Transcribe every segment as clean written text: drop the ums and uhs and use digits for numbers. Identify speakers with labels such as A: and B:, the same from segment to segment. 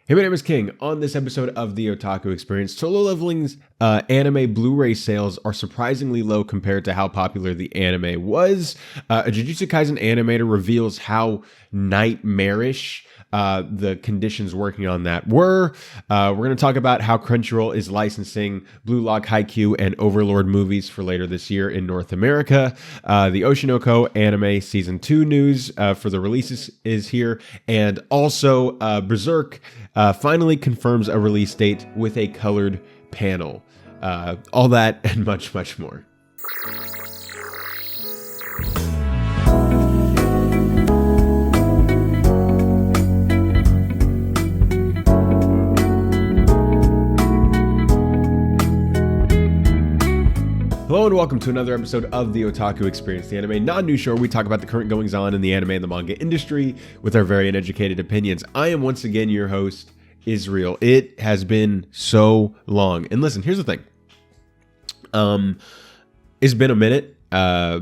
A: Hey, my name is King. On this episode of the Otaku Experience, Solo Leveling's anime Blu-ray sales are surprisingly low compared to how popular the anime was. A Jujutsu Kaisen animator reveals how nightmarish the conditions working on that were. We're going to talk about how Crunchyroll is licensing Blue Lock, Haikyuu, and Overlord movies for later this year in North America. The Oshinoko anime season 2 news for the releases is here, and also Berserk finally confirms a release date with a colored panel. All that and much, much more. Hello and welcome to another episode of the Otaku Experience, the anime non-news show where we talk about the current goings-on in the anime and the manga industry with our very uneducated opinions. I am once again your host, Israel. It has been so long. And listen, here's the thing. It's been a minute. How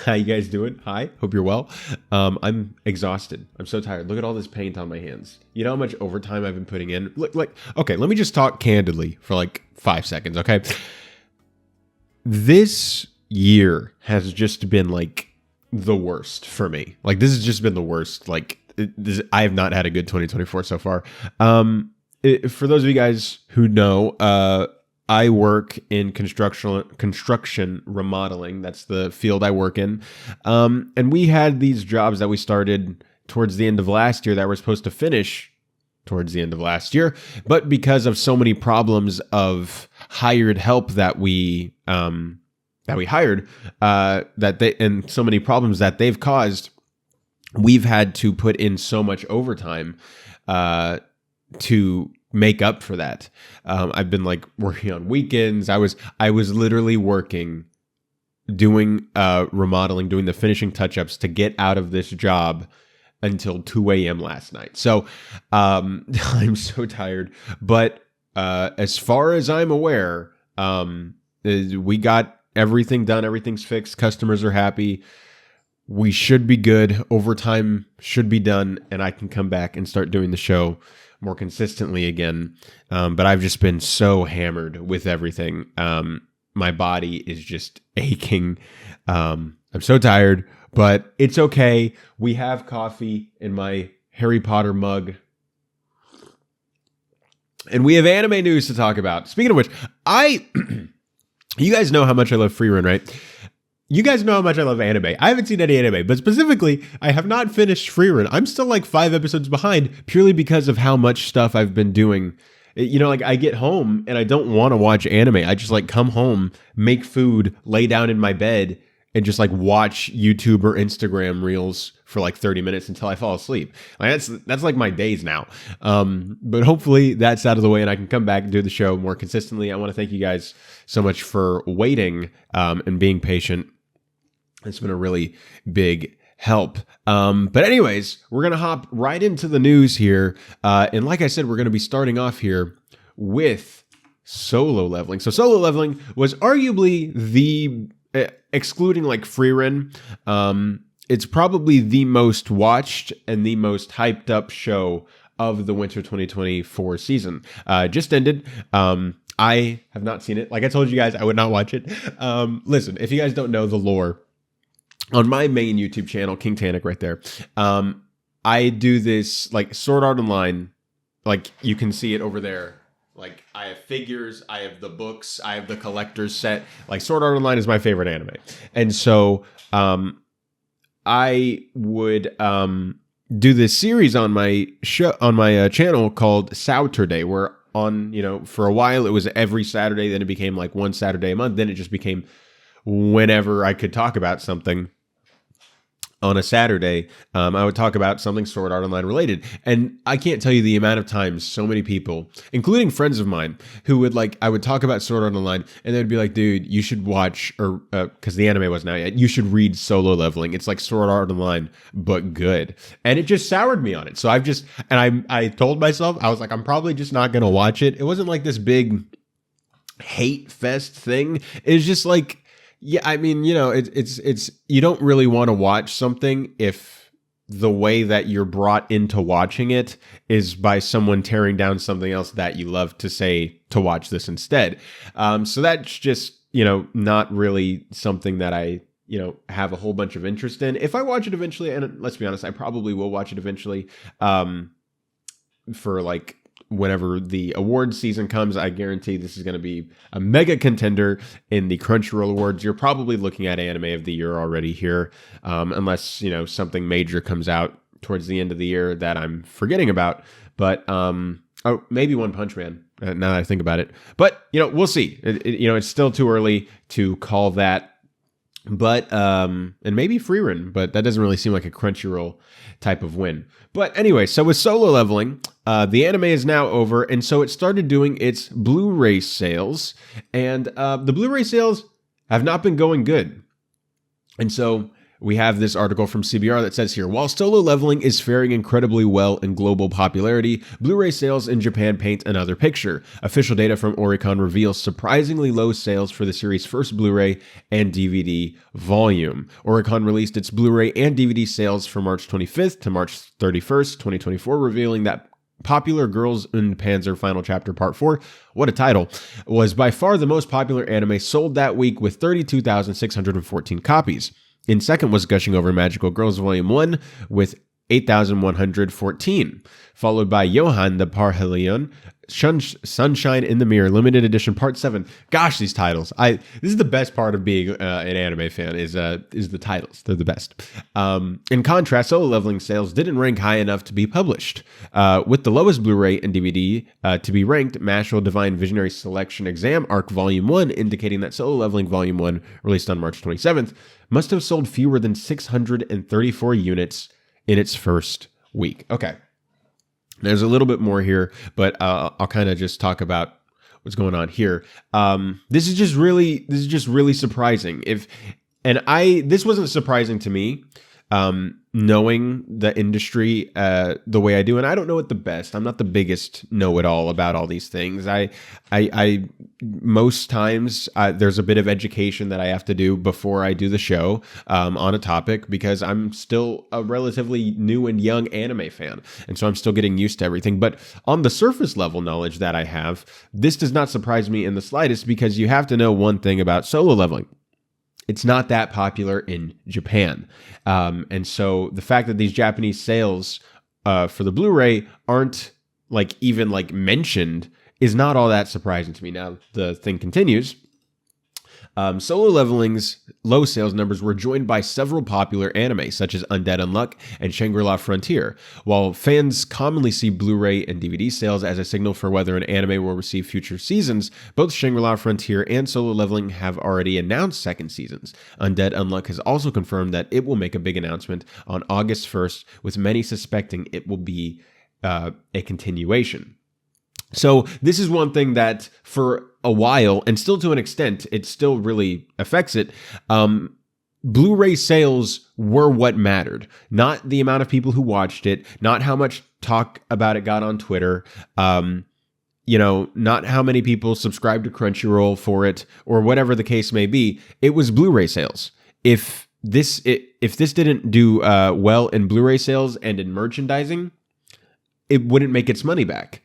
A: you guys doing? Hi, hope you're well. I'm exhausted. I'm so tired. Look at all this paint on my hands. You know how much overtime I've been putting in? Okay, let me just talk candidly for like 5 seconds, okay? This year has just been like the worst for me. Like this has just been the worst. Like I have not had a good 2024 so far. For those of you guys who know, I work in construction remodeling. That's the field I work in. And we had these jobs that we started towards the end of last year that were supposed to finish towards the end of last year, but because of so many problems of hired help that we hired, and so many problems that they've caused, we've had to put in so much overtime to make up for that. I've been like working on weekends. I was literally working, doing remodeling, doing the finishing touch-ups to get out of this job until 2 a.m. last night. So I'm so tired. But as far as I'm aware, we got everything done. Everything's fixed. Customers are happy. We should be good. Overtime should be done. And I can come back and start doing the show more consistently again. But I've just been so hammered with everything. My body is just aching. I'm so tired. But it's okay. We have coffee in my Harry Potter mug. And we have anime news to talk about. Speaking of which, you guys know how much I love free run, right? You guys know how much I love anime. I haven't seen any anime, but specifically, I have not finished free run. I'm still like 5 episodes behind purely because of how much stuff I've been doing. You know, like I get home and I don't want to watch anime. I just like come home, make food, lay down in my bed, and just like watch YouTube or Instagram reels for like 30 minutes until I fall asleep. Like that's like my days now. But hopefully that's out of the way and I can come back and do the show more consistently. I want to thank you guys so much for waiting and being patient. It's been a really big help. But anyways, we're going to hop right into the news here. And like I said, we're going to be starting off here with Solo Leveling. So Solo Leveling was arguably the... excluding like free run, it's probably the most watched and the most hyped up show of the winter 2024 season. Just ended. I have not seen it. Like I told you guys, I would not watch it. Listen, if you guys don't know the lore, on my main YouTube channel, Kingtanic right there, I do this like Sword Art Online. Like you can see it over there. Like, I have figures, I have the books, I have the collector's set. Like, Sword Art Online is my favorite anime. And so, I would do this series on my show, on my channel called Saturday, where for a while it was every Saturday, then it became like one Saturday a month, then it just became whenever I could talk about something. On a Saturday, I would talk about something Sword Art Online related. And I can't tell you the amount of times so many people, including friends of mine, who would I would talk about Sword Art Online and they'd be like, dude, you should watch, or because the anime wasn't out yet, you should read Solo Leveling. It's like Sword Art Online, but good. And it just soured me on it. So I told myself, I was like, I'm probably just not going to watch it. It wasn't like this big hate fest thing. It's just like, yeah, I mean, it's you don't really want to watch something if the way that you're brought into watching it is by someone tearing down something else that you love to say to watch this instead. So that's just, not really something that I, have a whole bunch of interest in. If I watch it eventually, and let's be honest, I probably will watch it eventually, for like whenever the award season comes, I guarantee this is going to be a mega contender in the Crunchyroll Awards. You're probably looking at Anime of the Year already here, unless, something major comes out towards the end of the year that I'm forgetting about. But maybe One Punch Man, now that I think about it. But, we'll see. It's still too early to call that. But, and maybe Freerun, but that doesn't really seem like a Crunchyroll type of win. But anyway, so with Solo Leveling, the anime is now over, and so it started doing its Blu-ray sales, and the Blu-ray sales have not been going good. And so we have this article from CBR that says here, while Solo Leveling is faring incredibly well in global popularity, Blu-ray sales in Japan paint another picture. Official data from Oricon reveals surprisingly low sales for the series' first Blu-ray and DVD volume. Oricon released its Blu-ray and DVD sales from March 25th to March 31st, 2024, revealing that Popular Girls in Panzer Final Chapter Part 4, what a title, was by far the most popular anime sold that week with 32,614 copies. In second was Gushing Over Magical Girls Volume 1 with 8,114, followed by Johan the Parhelion, Sunshine in the Mirror, Limited Edition Part 7. Gosh, these titles. This is the best part of being an anime fan is the titles. They're the best. In contrast, Solo Leveling sales didn't rank high enough to be published. With the lowest Blu-ray and DVD to be ranked, Mashal Divine Visionary Selection Exam Arc Volume 1, indicating that Solo Leveling Volume 1, released on March 27th, must have sold fewer than 634 units in its first week. Okay. There's a little bit more here, but I'll kind of just talk about what's going on here. This is just really surprising. This wasn't surprising to me, knowing the industry the way I do, and I don't know it the best. I'm not the biggest know-it-all about all these things. I most times there's a bit of education that I have to do before I do the show on a topic, because I'm still a relatively new and young anime fan, and so I'm still getting used to everything. But on the surface level knowledge that I have, this does not surprise me in the slightest, because you have to know one thing about Solo Leveling. It's not that popular in Japan. And so the fact that these Japanese sales for the Blu-ray aren't even mentioned is not all that surprising to me. Now, the thing continues. Solo Leveling's low sales numbers were joined by several popular anime, such as Undead Unluck and Shangri-La Frontier. While fans commonly see Blu-ray and DVD sales as a signal for whether an anime will receive future seasons, both Shangri-La Frontier and Solo Leveling have already announced second seasons. Undead Unluck has also confirmed that it will make a big announcement on August 1st, with many suspecting it will be a continuation. So this is one thing that for a while, and still to an extent, it still really affects it. Blu-ray sales were what mattered, not the amount of people who watched it, not how much talk about it got on Twitter, not how many people subscribed to Crunchyroll for it, or whatever the case may be. It was Blu-ray sales. If this didn't do well in Blu-ray sales and in merchandising, it wouldn't make its money back.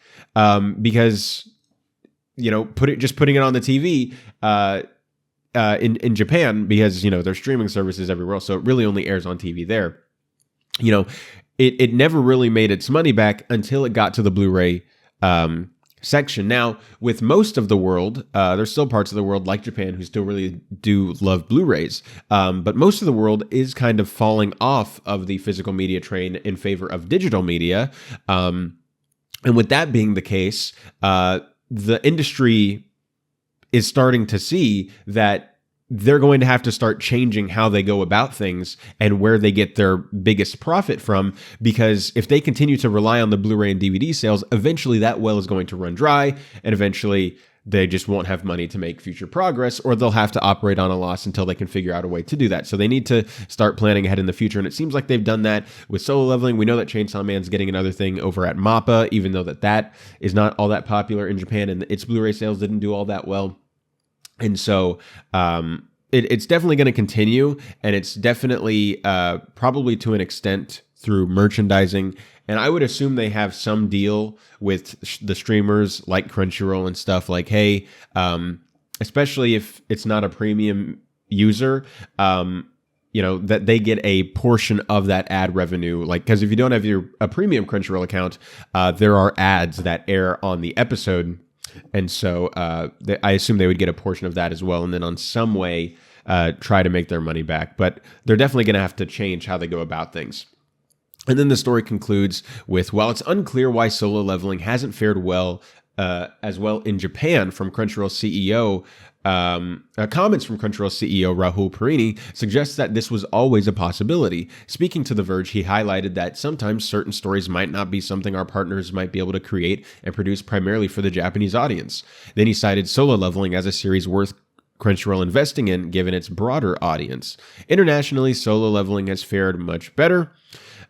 A: Because putting it on the TV in Japan, because there's streaming services everywhere else, so it really only airs on TV there. It never really made its money back until it got to the Blu-ray section. Now, with most of the world, there's still parts of the world like Japan who still really do love Blu-rays, but most of the world is kind of falling off of the physical media train in favor of digital media. And with that being the case, the industry is starting to see that they're going to have to start changing how they go about things and where they get their biggest profit from, because if they continue to rely on the Blu-ray and DVD sales, eventually that well is going to run dry, and eventually they just won't have money to make future progress, or they'll have to operate on a loss until they can figure out a way to do that. So they need to start planning ahead in the future, and it seems like they've done that with Solo Leveling. We know that Chainsaw Man's getting another thing over at MAPPA, even though that is not all that popular in Japan, and its Blu-ray sales didn't do all that well. And so it's definitely going to continue, and it's definitely probably to an extent through merchandising. And I would assume they have some deal with the streamers like Crunchyroll and stuff like, hey, especially if it's not a premium user, that they get a portion of that ad revenue. Like, because if you don't have a premium Crunchyroll account, there are ads that air on the episode. And so I assume they would get a portion of that as well. And then on some way, try to make their money back. But they're definitely going to have to change how they go about things. And then the story concludes with, while it's unclear why Solo Leveling hasn't fared as well in Japan, from Crunchyroll CEO, comments from Crunchyroll CEO Rahul Parini suggests that this was always a possibility. Speaking to The Verge, he highlighted that sometimes certain stories might not be something our partners might be able to create and produce primarily for the Japanese audience. Then he cited Solo Leveling as a series worth Crunchyroll investing in, given its broader audience. Internationally, Solo Leveling has fared much better.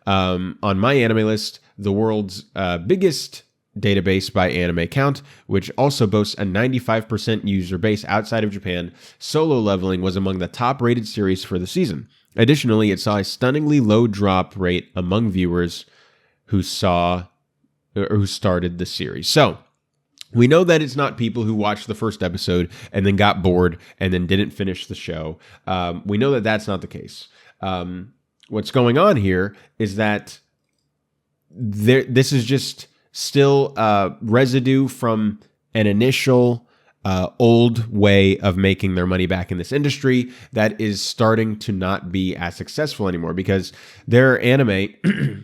A: On My Anime List, the world's biggest database by anime count, which also boasts a 95% user base outside of Japan, Solo Leveling was among the top-rated series for the season. Additionally, it saw a stunningly low drop rate among viewers who started the series. So, we know that it's not people who watched the first episode and then got bored and then didn't finish the show. We know that that's not the case. What's going on here is that this is just still residue from an initial old way of making their money back in this industry that is starting to not be as successful anymore, because there are anime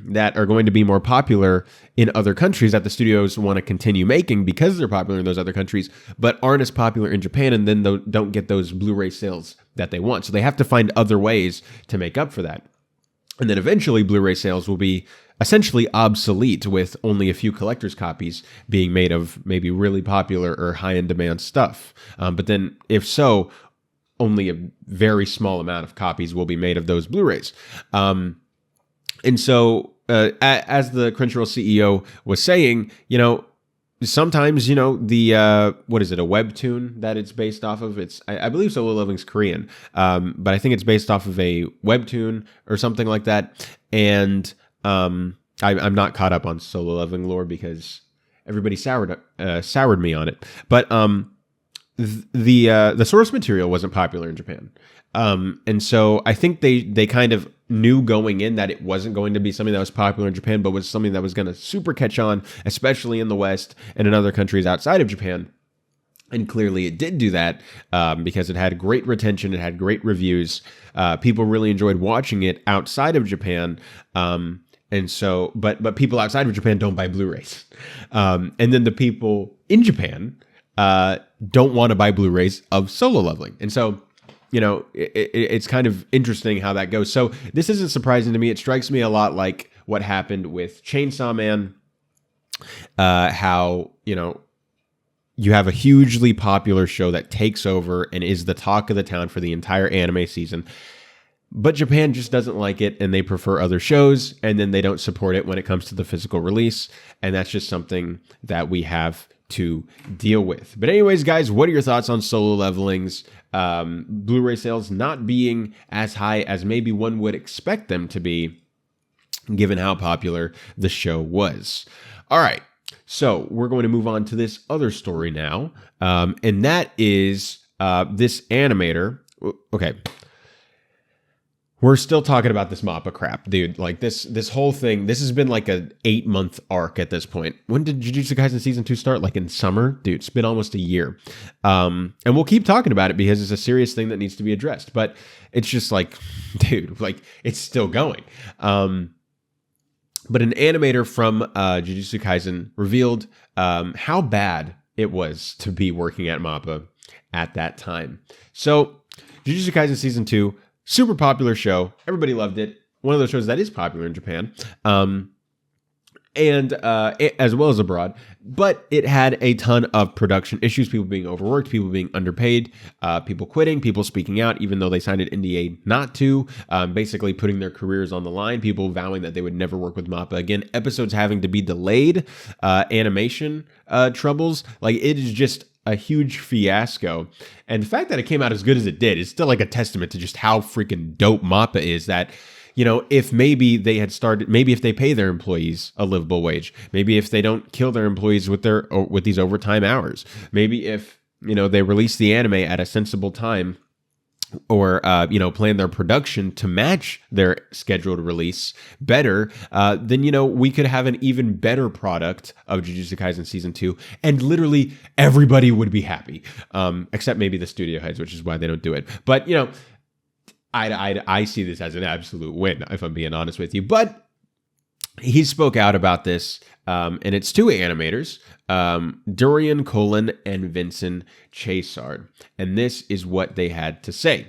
A: that are going to be more popular in other countries that the studios want to continue making because they're popular in those other countries, but aren't as popular in Japan, and then don't get those Blu-ray sales that they want. So they have to find other ways to make up for that. And then eventually Blu-ray sales will be essentially obsolete, with only a few collector's copies being made of maybe really popular or high-end demand stuff. But then if so, only a very small amount of copies will be made of those Blu-rays. And so as the Crunchyroll CEO was saying, sometimes, the, what is it, a webtoon that it's based off of? I believe Solo Leveling's Korean, but I think it's based off of a webtoon or something like that. And I'm not caught up on Solo Leveling lore because everybody soured me on it. But the source material wasn't popular in Japan. And so I think they kind of knew going in that it wasn't going to be something that was popular in Japan, but was something that was going to super catch on, especially in the West and in other countries outside of Japan. And clearly it did do that because it had great retention, it had great reviews. People really enjoyed watching it outside of Japan. And so, but people outside of Japan don't buy Blu-rays. And then the people in Japan don't want to buy Blu-rays of Solo Leveling. And so, it's kind of interesting how that goes. So this isn't surprising to me. It strikes me a lot like what happened with Chainsaw Man. How, you have a hugely popular show that takes over and is the talk of the town for the entire anime season. But Japan just doesn't like it, and they prefer other shows, and then they don't support it when it comes to the physical release. And that's just something that we have to deal with. But anyways, guys, what are your thoughts on Solo Leveling's Blu-ray sales not being as high as maybe one would expect them to be, given how popular the show was? All right, so we're going to move on to this other story now, and that is this animator. Okay. We're still talking about this MAPPA crap, dude. Like this whole thing, this has been like a 8-month arc at this point. When did Jujutsu Kaisen Season 2 start? Like in summer? Dude, it's been almost a year. And we'll keep talking about it because it's a serious thing that needs to be addressed. But it's just like, dude, like it's still going. But an animator from Jujutsu Kaisen revealed how bad it was to be working at MAPPA at that time. So Jujutsu Kaisen Season 2, super popular show. Everybody loved it. One of those shows that is popular in Japan, and as well as abroad. But it had a ton of production issues, people being overworked, people being underpaid, people quitting, people speaking out, even though they signed an NDA not to, basically putting their careers on the line, people vowing that they would never work with MAPPA again, episodes having to be delayed, animation troubles. Like, it is just a huge fiasco. And the fact that it came out as good as it did is still like a testament to just how freaking dope MAPPA is, that if maybe they had started, maybe if they pay their employees a livable wage, maybe if they don't kill their employees with these overtime hours, maybe if, they release the anime at a sensible time, or plan their production to match their scheduled release better, then we could have an even better product of Jujutsu Kaisen Season 2, and literally everybody would be happy, except maybe the studio heads, which is why they don't do it. But I see this as an absolute win, if I'm being honest with you. But he spoke out about this, and it's two animators, Dorian Colin and Vincent Chasard. And this is what they had to say.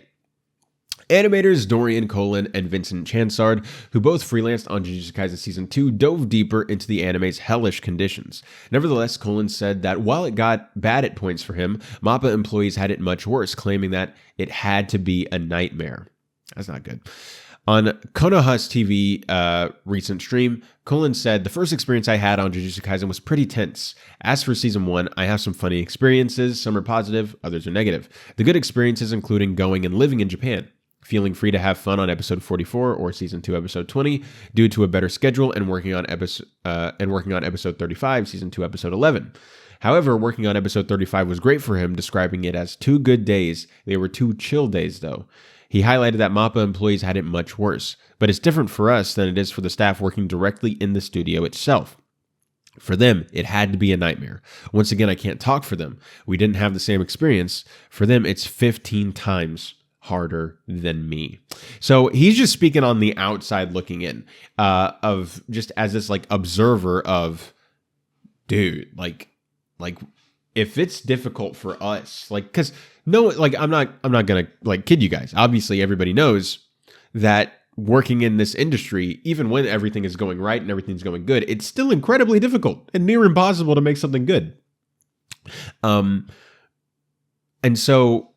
A: Animators Dorian Colin and Vincent Chasard, who both freelanced on Jujutsu Kaisen Season 2, dove deeper into the anime's hellish conditions. Nevertheless, Colin said that while it got bad at points for him, MAPPA employees had it much worse, claiming that it had to be a nightmare. That's not good. On Konoha's TV recent stream, Colin said, "The first experience I had on Jujutsu Kaisen was pretty tense. As for Season 1, I have some funny experiences. Some are positive, others are negative. The good experiences including going and living in Japan, feeling free to have fun on episode 44 or Season 2, episode 20, due to a better schedule, and working on episode 35, Season 2, episode 11. However, working on episode 35 was great for him, describing it as 2 good days. They were 2 chill days, though. He highlighted that MAPPA employees had it much worse, but it's different for us than it is for the staff working directly in the studio itself. For them, it had to be a nightmare. Once again, I can't talk for them. We didn't have the same experience. For them, it's 15 times harder than me." So he's just speaking on the outside looking in, of just as this observer of, dude, if it's difficult for us, because I'm not gonna kid you guys. Obviously, everybody knows that working in this industry, even when everything is going right and everything's going good, it's still incredibly difficult and near impossible to make something good. And so,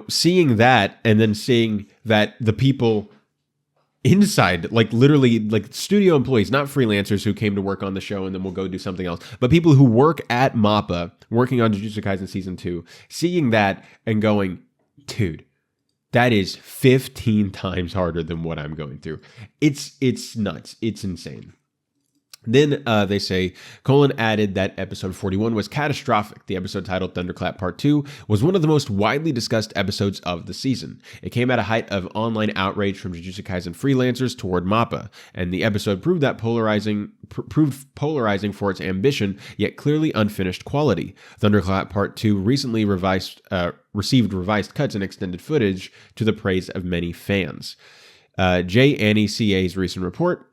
A: seeing that, and then seeing that the people inside, literally studio employees, not freelancers who came to work on the show and then will go do something else, but people who work at MAPPA, working on Jujutsu Kaisen Season 2, seeing that and going, dude, that is 15 times harder than what I'm going through. It's nuts. It's insane. Then they say, Colin added that episode 41 was catastrophic. The episode titled Thunderclap Part 2 was one of the most widely discussed episodes of the season. It came at a height of online outrage from Jujutsu Kaisen freelancers toward MAPPA, and the episode proved polarizing for its ambition, yet clearly unfinished quality. Thunderclap Part 2 recently received revised cuts and extended footage to the praise of many fans. J. Annie CA's recent report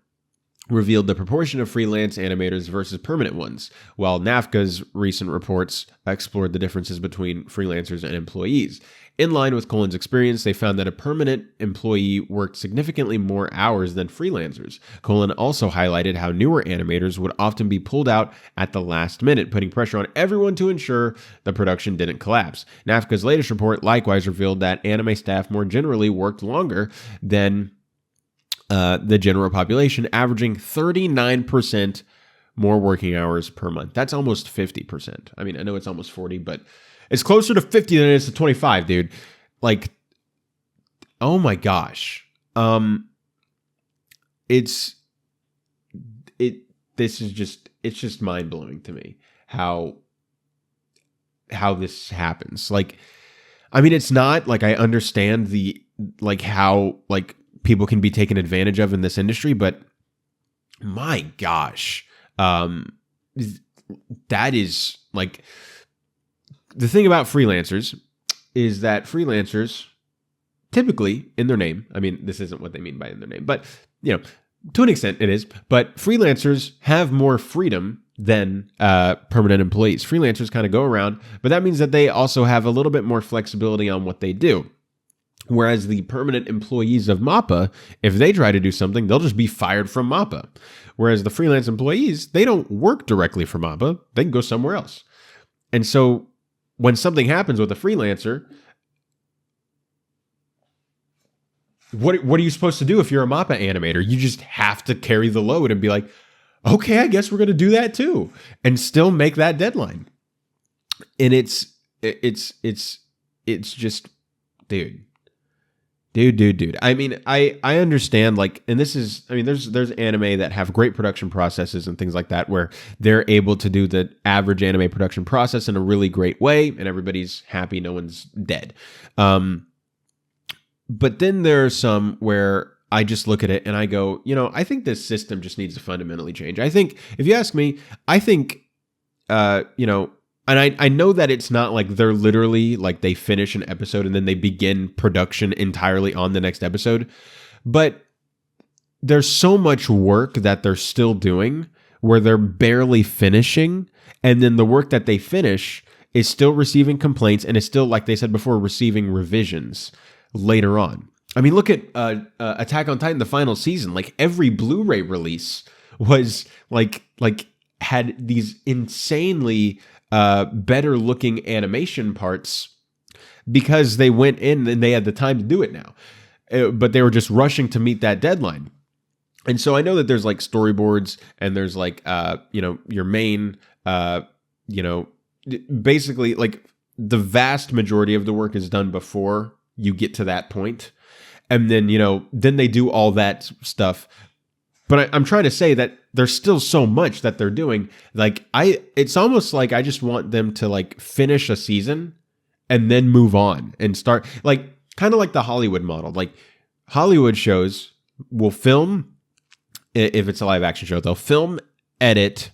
A: revealed the proportion of freelance animators versus permanent ones, while NAFCA's recent reports explored the differences between freelancers and employees. In line with Colin's experience, they found that a permanent employee worked significantly more hours than freelancers. Colin also highlighted how newer animators would often be pulled out at the last minute, putting pressure on everyone to ensure the production didn't collapse. NAFCA's latest report likewise revealed that anime staff more generally worked longer than the general population, averaging 39% more working hours per month. That's almost 50%. I mean, I know it's almost 40, but it's closer to 50 than it is to 25, dude. Oh my gosh. It's just mind-blowing to me how this happens. It's not I understand the how people can be taken advantage of in this industry, but my gosh, that is the thing about freelancers is that freelancers typically in their name, I mean, this isn't what they mean by in their name, but to an extent it is, but freelancers have more freedom than permanent employees. Freelancers kind of go around, but that means that they also have a little bit more flexibility on what they do. Whereas the permanent employees of MAPPA, if they try to do something, they'll just be fired from MAPPA. Whereas the freelance employees, they don't work directly for MAPPA. They can go somewhere else. And so when something happens with a freelancer, what are you supposed to do if you're a MAPPA animator? You just have to carry the load and be like, okay, I guess we're going to do that too, and still make that deadline. And it's just, dude, Dude. I mean, I understand, like, and this is, I mean, there's anime that have great production processes and things like that where they're able to do the average anime production process in a really great way, and everybody's happy, no one's dead. But then there are some where I just look at it and I go, I think this system just needs to fundamentally change. I think, if you ask me, I think, and I know that it's not like they're literally like they finish an episode and then they begin production entirely on the next episode. But there's so much work that they're still doing where they're barely finishing. And then the work that they finish is still receiving complaints and is still, like they said before, receiving revisions later on. I mean, look at Attack on Titan, the final season. Like every Blu-ray release was like had these insanely better looking animation parts because they went in and they had the time to do it now. But they were just rushing to meet that deadline. And so I know that there's like storyboards and there's like, your main, basically like the vast majority of the work is done before you get to that point. And then, then they do all that stuff. But I'm trying to say that there's still so much that they're doing. Like it's almost like I just want them to like finish a season and then move on and start, like kind of like the Hollywood model. Like Hollywood shows will film, if it's a live action show, they'll film, edit,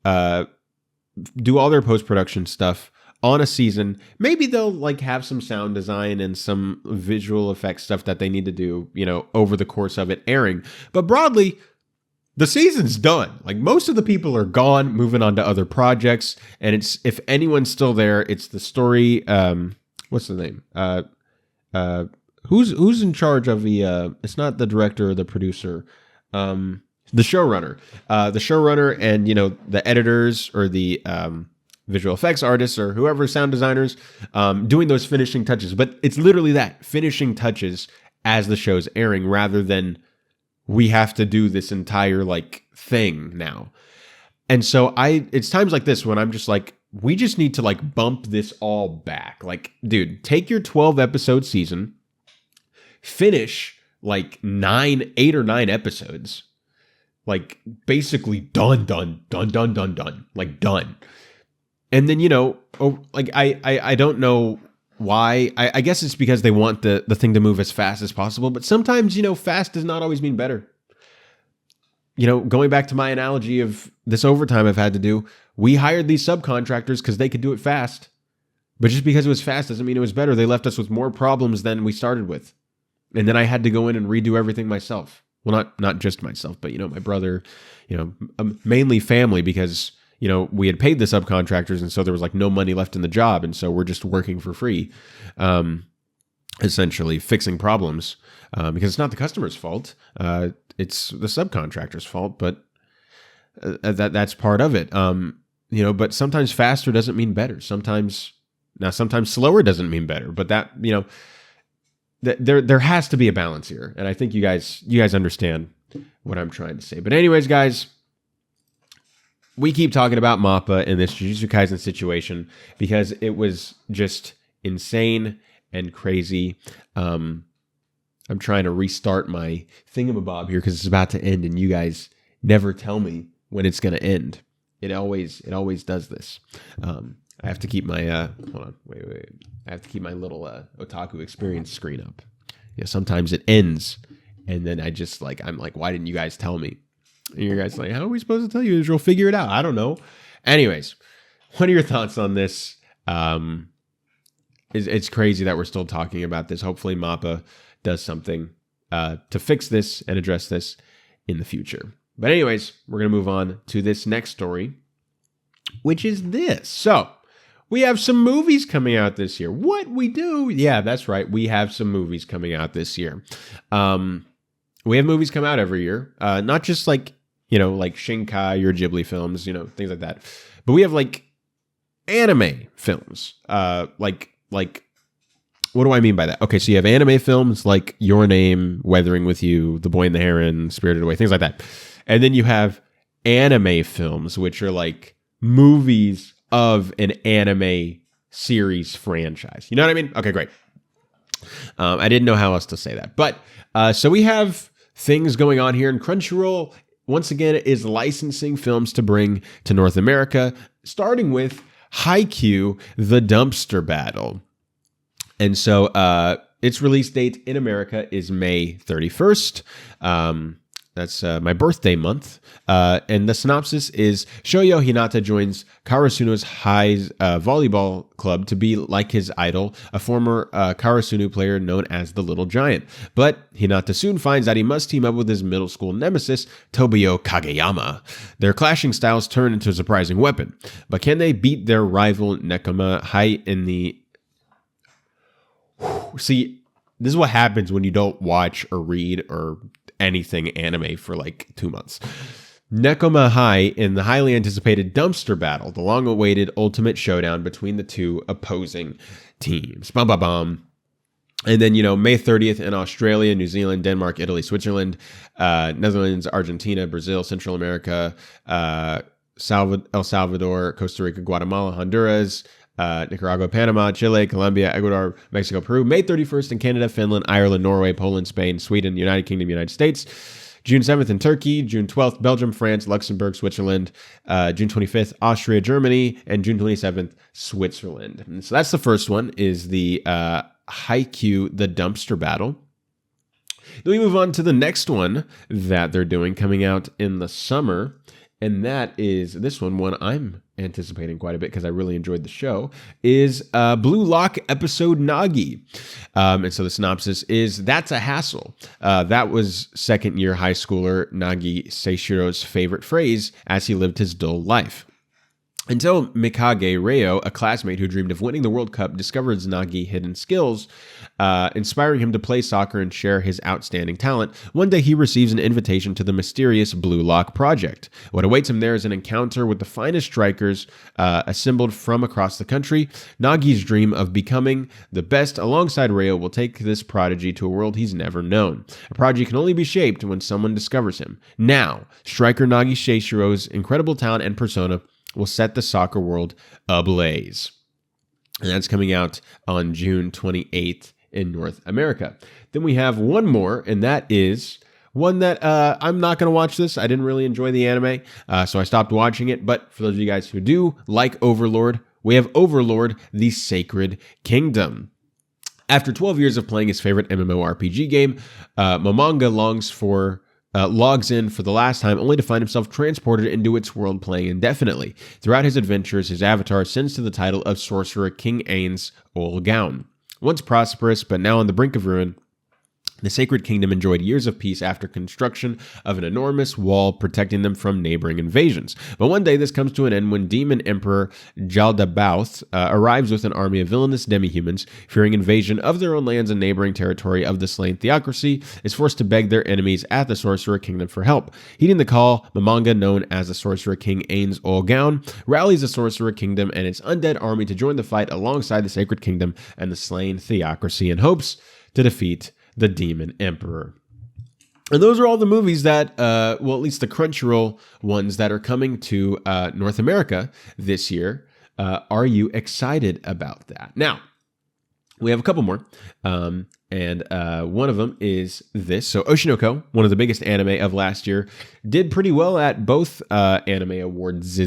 A: do all their post-production stuff on a season. Maybe they'll like have some sound design and some visual effects stuff that they need to do, over the course of it airing. But broadly, the season's done. Like most of the people are gone, moving on to other projects. And it's, if anyone's still there, it's the story. What's the name? Who's in charge of the, it's not the director or the producer, the showrunner, and, the editors or the, visual effects artists or whoever, sound designers, doing those finishing touches. But it's literally that, finishing touches as the show's airing, rather than we have to do this entire like thing now. And so it's times like this when I'm just like, we just need to like bump this all back. Like, dude, take your 12 episode season, finish like 8 or 9 episodes, like basically done, like done. And then, I don't know why. I guess it's because they want the thing to move as fast as possible. But sometimes, fast does not always mean better. Going back to my analogy of this overtime I've had to do, we hired these subcontractors because they could do it fast. But just because it was fast doesn't mean it was better. They left us with more problems than we started with. And then I had to go in and redo everything myself. Well, not just myself, but, my brother, mainly family, because we had paid the subcontractors, and so there was like no money left in the job, and so we're just working for free, essentially fixing problems, because it's not the customer's fault, it's the subcontractor's fault, but that's part of it. But sometimes faster doesn't mean better. Sometimes slower doesn't mean better. But that there has to be a balance here, and I think you guys understand what I'm trying to say. But anyways, guys, we keep talking about MAPPA in this Jujutsu Kaisen situation because it was just insane and crazy. I'm trying to restart my thingamabob here because it's about to end, and you guys never tell me when it's going to end. It always does this. I have to keep my hold on, wait. I have to keep my little Otaku Experience screen up. Yeah, sometimes it ends, and then I'm like, why didn't you guys tell me? And you guys like, how are we supposed to tell you? We'll figure it out. I don't know. Anyways, what are your thoughts on this? It's crazy that we're still talking about this. Hopefully MAPPA does something to fix this and address this in the future. But anyways, we're going to move on to this next story, which is this. So we have some movies coming out this year. What we do? Yeah, that's right. We have some movies coming out this year. We have movies come out every year. Not just like Shinkai or Ghibli films, things like that. But we have like anime films. Like what do I mean by that? Okay, so you have anime films like Your Name, Weathering with You, The Boy and the Heron, Spirited Away, things like that. And then you have anime films, which are like movies of an anime series franchise. You know what I mean? Okay, great. I didn't know how else to say that. But so we have things going on here, and Crunchyroll, once again, is licensing films to bring to North America, starting with Haikyuu, The Dumpster Battle. And so its release date in America is May 31st. That's my birthday month. And the synopsis is Shoyo Hinata joins Karasuno's high volleyball club to be like his idol, a former Karasuno player known as the Little Giant. But Hinata soon finds that he must team up with his middle school nemesis, Tobio Kageyama. Their clashing styles turn into a surprising weapon. But can they beat their rival Nekoma Hai in the... See, this is what happens when you don't watch or read or anything anime for like 2 months. Nekoma Hai in the highly anticipated Dumpster Battle, the long-awaited ultimate showdown between the two opposing teams. Bum, bum, bum. And then, May 30th in Australia, New Zealand, Denmark, Italy, Switzerland, Netherlands, Argentina, Brazil, Central America, El Salvador, Costa Rica, Guatemala, Honduras, Nicaragua, Panama, Chile, Colombia, Ecuador, Mexico, Peru. May 31st in Canada, Finland, Ireland, Norway, Poland, Spain, Sweden, United Kingdom, United States. June 7th in Turkey, June 12th, Belgium, France, Luxembourg, Switzerland, June 25th, Austria, Germany, and June 27th, Switzerland. And so that's the first one, is the Haikyuu, The Dumpster Battle. Then we move on to the next one that they're doing, coming out in the summer. And that is this one I'm anticipating quite a bit because I really enjoyed the show, is Blue Lock episode Nagi. And so the synopsis is, that's a hassle. That was second-year high schooler Nagi Seishiro's favorite phrase as he lived his dull life. Until Mikage Reo, a classmate who dreamed of winning the World Cup, discovers Nagi's hidden skills, inspiring him to play soccer and share his outstanding talent. One day he receives an invitation to the mysterious Blue Lock project. What awaits him there is an encounter with the finest strikers assembled from across the country. Nagi's dream of becoming the best alongside Reo will take this prodigy to a world he's never known. A prodigy can only be shaped when someone discovers him. Now, striker Nagi Seishiro's incredible talent and persona will set the soccer world ablaze. And that's coming out on June 28th in North America. Then we have one more, and that is one that I'm not going to watch this. I didn't really enjoy the anime, so I stopped watching it. But for those of you guys who do like Overlord, we have Overlord, the Sacred Kingdom. After 12 years of playing his favorite MMORPG game, Momonga logs in for the last time, only to find himself transported into its world playing indefinitely. Throughout his adventures, his avatar ascends to the title of Sorcerer King Ain's Ol Gown. Once prosperous, but now on the brink of ruin, the Sacred Kingdom enjoyed years of peace after construction of an enormous wall protecting them from neighboring invasions. But one day this comes to an end when Demon Emperor Jaldabaoth arrives with an army of villainous demi-humans, fearing invasion of their own lands and neighboring territory of the slain theocracy, is forced to beg their enemies at the Sorcerer Kingdom for help. Heeding the call, Momonga, known as the Sorcerer King Ain's Ol Gown, rallies the Sorcerer Kingdom and its undead army to join the fight alongside the Sacred Kingdom and the slain theocracy in hopes to defeat the Demon Emperor. And those are all the movies that, at least the Crunchyroll ones that are coming to North America this year. Are you excited about that? Now, we have a couple more. And one of them is this. So Oshinoko, one of the biggest anime of last year, did pretty well at both anime awards.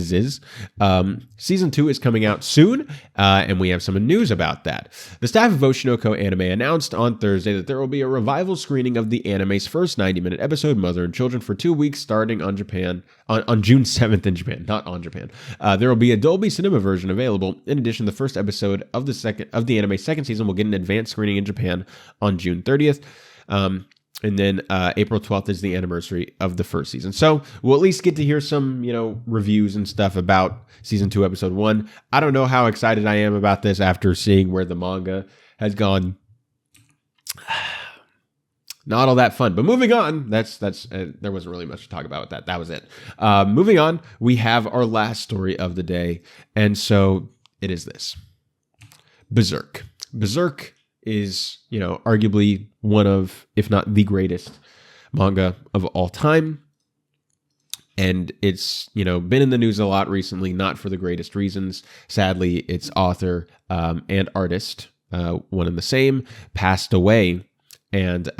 A: Season 2 is coming out soon, and we have some news about that. The staff of Oshinoko Anime announced on Thursday that there will be a revival screening of the anime's first 90-minute episode, Mother and Children, for 2 weeks starting on June 7th in Japan, not on Japan. There will be a Dolby Cinema version available. In addition, the first episode of the anime's second season will get an advanced screening in Japan on June 30th. And then April 12th is the anniversary of the first season. So we'll at least get to hear some, reviews and stuff about season 2, episode 1. I don't know how excited I am about this after seeing where the manga has gone. Not all that fun. But moving on, that's there wasn't really much to talk about with that. That was it. Moving on, we have our last story of the day. And so it is this. Berserk. Berserk is, arguably one of, if not the greatest manga of all time. And it's, been in the news a lot recently, not for the greatest reasons. Sadly, its author and artist, one and the same, passed away, and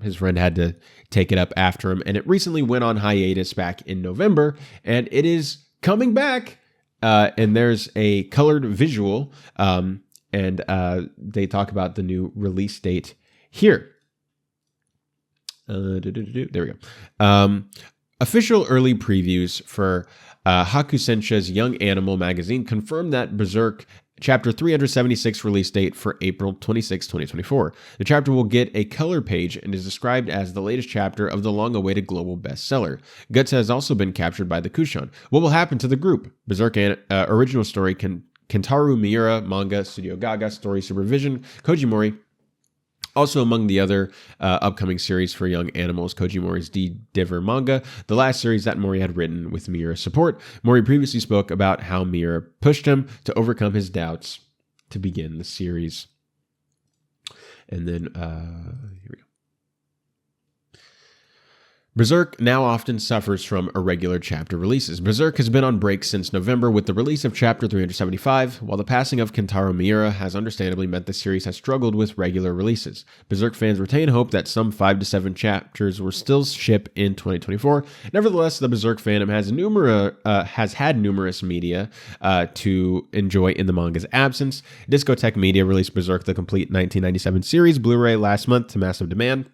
A: his friend had to take it up after him, and it recently went on hiatus back in November, and it is coming back. And there's a colored visual, and they talk about the new release date here. There we go. Official early previews for Hakusensha's Young Animal magazine confirmed that Berserk Chapter 376 release date for April 26, 2024. The chapter will get a color page and is described as the latest chapter of the long-awaited global bestseller. Guts has also been captured by the Kushan. What will happen to the group? Berserk original story Kentaro Miura, manga, Studio Gaga, story supervision, Koji Mori. Also among the other upcoming series for Young Animals, Koji Mori's D-Diver manga, the last series that Mori had written with Miura's support. Mori previously spoke about how Miura pushed him to overcome his doubts to begin the series. And then, here we go. Berserk now often suffers from irregular chapter releases. Berserk has been on break since November with the release of Chapter 375, while the passing of Kentaro Miura has understandably meant the series has struggled with regular releases. Berserk fans retain hope that some 5 to 7 chapters will still ship in 2024. Nevertheless, the Berserk fandom has had numerous media to enjoy in the manga's absence. Discotek Media released Berserk the complete 1997 series Blu-ray last month to massive demand,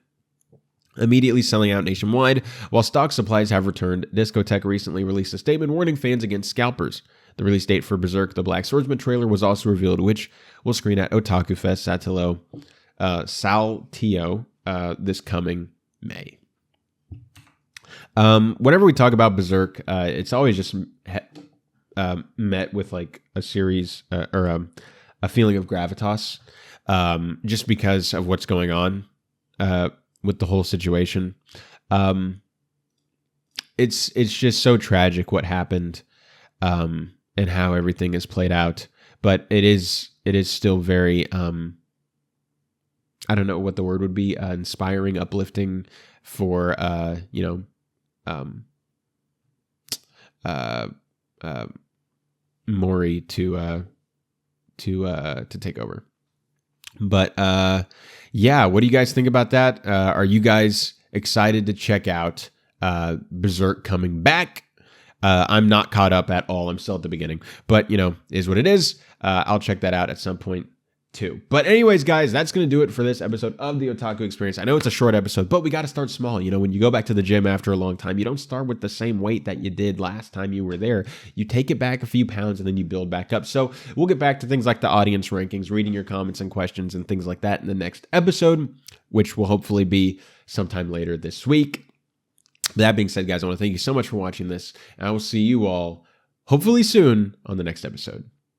A: immediately selling out nationwide. While stock supplies have returned, Discotek recently released a statement warning fans against scalpers. The release date for Berserk the Black Swordsman trailer was also revealed, which will screen at Otaku Fest Saltillo this coming May. Whenever we talk about Berserk, it's always just met with like a series or a feeling of gravitas, just because of what's going on with the whole situation. It's just so tragic what happened, and how everything is played out. But it is still very, I don't know what the word would be, inspiring, uplifting for, Mori to take over. But yeah, what do you guys think about that? Are you guys excited to check out Berserk coming back? I'm not caught up at all. I'm still at the beginning, but is what it is. I'll check that out at some point too. But anyways, guys, that's going to do it for this episode of the Otaku Experience. I know it's a short episode, but we got to start small. When you go back to the gym after a long time, you don't start with the same weight that you did last time you were there. You take it back a few pounds and then you build back up. So we'll get back to things like the audience rankings, reading your comments and questions and things like that in the next episode, which will hopefully be sometime later this week. That being said, guys, I want to thank you so much for watching this, and I will see you all hopefully soon on the next episode.